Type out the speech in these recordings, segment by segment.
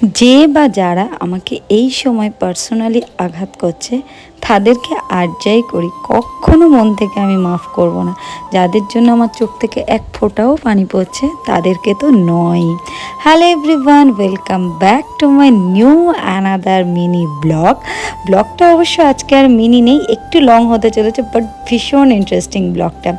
যে বা যারা আমাকে এই সময় পার্সোনালি আঘাত করছে তাদেরকে আর যাই করি কখনো মন থেকে আমি মাফ করব না। যাদের জন্য আমার চোখ থেকে এক ফোঁটাও পানি পড়ছে তাদেরকে তো নয়। Hello everyone, welcome back to my new another mini ব্লগটা অবশ্য আজকে আর মিনি নেই, একটু লং হতে চলেছে, বাট ভীষণ ইন্টারেস্টিং ব্লগটা।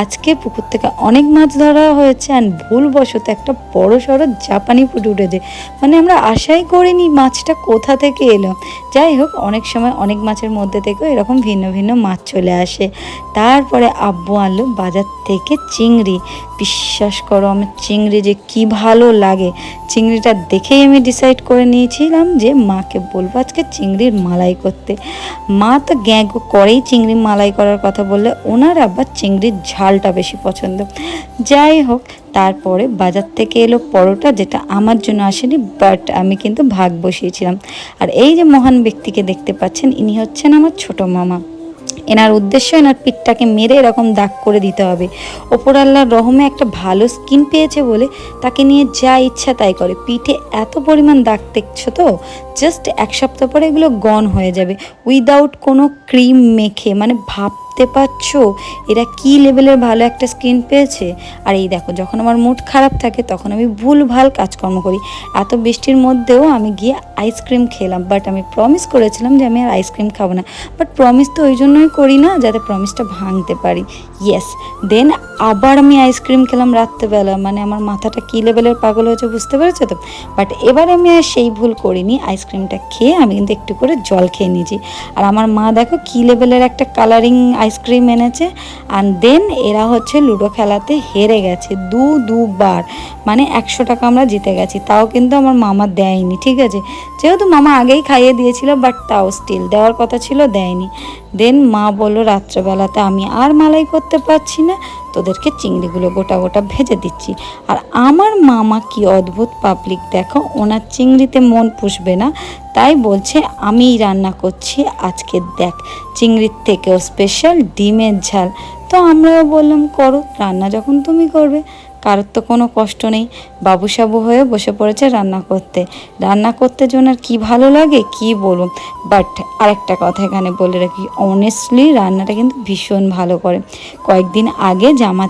আজকে পুকুর থেকে অনেক মাছ ধরা হয়েছে অ্যান্ড ভুলবশত একটা বড় সড়ো জাপানি পুঁটি উঠেছে। মানে আমরা আশাই করিনি মাছটা কোথা থেকে এলো। যাই হোক, অনেক সময় অনেক মাছের মধ্যে থেকেও এরকম ভিন্ন ভিন্ন মাছ চলে আসে। তারপরে আব্বু আনলো বাজার থেকে চিংড়ি। বিশ্বাস করো, আমার চিংড়ি যে কি ভালো লাগে, চিংড়িটা দেখেই আমি ডিসাইড করে নিয়েছিলাম যে মাকে বলবো আজকে চিংড়ির মালাই করতে। মা তো গ্যাগো করেই চিংড়ি মালাই করার কথা বললে, ওনার আবার চিংড়ির ঝালটা বেশি পছন্দ। যাই হোক, তারপরে বাজার থেকে এলো পরোটা, যেটা আমার জন্য আসেনি, বাট আমি কিন্তু ভাগ বসিয়েছিলাম। আর এই যে মহান ব্যক্তিকে দেখতে পাচ্ছেন, ইনি হচ্ছেন আমার ছোট মামা। এনার উদ্দেশ্য এনার পিঠটাকে মেরে এরকম দাগ করে দিতে হবে। ওপর আল্লাহর রহমে একটা ভালো স্কিন পেয়েছে বলে তাকে নিয়ে যা ইচ্ছা তাই করে। পিঠে এত পরিমাণ দাগ দেখছো তো, জাস্ট এক সপ্তাহ পরে এগুলো গন হয়ে যাবে উইদাউট কোনো ক্রিম মেখে। মানে ভাবতে পারছো এরা কি লেভেলের ভালো একটা স্কিন পেয়েছে। আর এই দেখো, যখন আমার মুড খারাপ থাকে তখন আমি ভুলভাল কাজকর্ম করি। এত বৃষ্টির মধ্যেও আমি গিয়ে আইসক্রিম খেলাম, বাট আমি প্রমিস করেছিলাম যে আমি আর আইসক্রিম খাবো না। বাট প্রমিস তো ওই জন্যই করি না যাতে প্রমিসটা ভাঙতে পারি। ইয়েস, দেন আবার আমি আইসক্রিম খেলাম রাত্রেবেলা। মানে আমার মাথাটা কী লেভেলের পাগল হয়েছে বুঝতে পেরেছো তো। বাট এবার আমি আর সেই ভুল করিনি, আইসক্রিমটা খেয়ে আমি কিন্তু একটু করে জল খেয়ে নিয়েছি। আর আমার মা দেখো কী লেভেলের একটা কালারিং আইসক্রিম এনেছে। অ্যান্ড দেন এরা হচ্ছে লুডো খেলাতে হেরে গেছে দুবার। মানে 100 টাকা আমরা জিতে গেছি, তাও কিন্তু আমার মামা দেয়নি। ঠিক আছে, যেহেতু মামা আগেই খাইয়ে দিয়েছিল, বাট তাও স্টিল দেওয়ার কথা ছিল, দেয়নি। দেন মা বললো রাত্রেবেলাতে আমি আর মালাই করতে পারছি না, তোদেরকে চিংড়িগুলো গোটা গোটা ভেজে দিচ্ছি। আর আমার মামা কি অদ্ভুত পাবলিক দেখো, ওনার চিংড়িতে মন পুষবে না, তাই বলছে আমিই রান্না করছি আজকে, দেখ চিংড়ির থেকেও স্পেশাল ডিমের ঝাল। তো আমরাও বললাম করো, রান্না যখন তুমি করবে, কারোর তো কোনো কষ্ট নেই। বাবুসাবু হয়ে বসে পড়েছে রান্না করতে জন্য আর কী ভালো লাগে কি বলবো। বাট আরেকটা কথা এখানে বলে রাখি, অনেস্টলি রান্নাটা কিন্তু ভীষণ ভালো করে। কয়েকদিন আগে জামা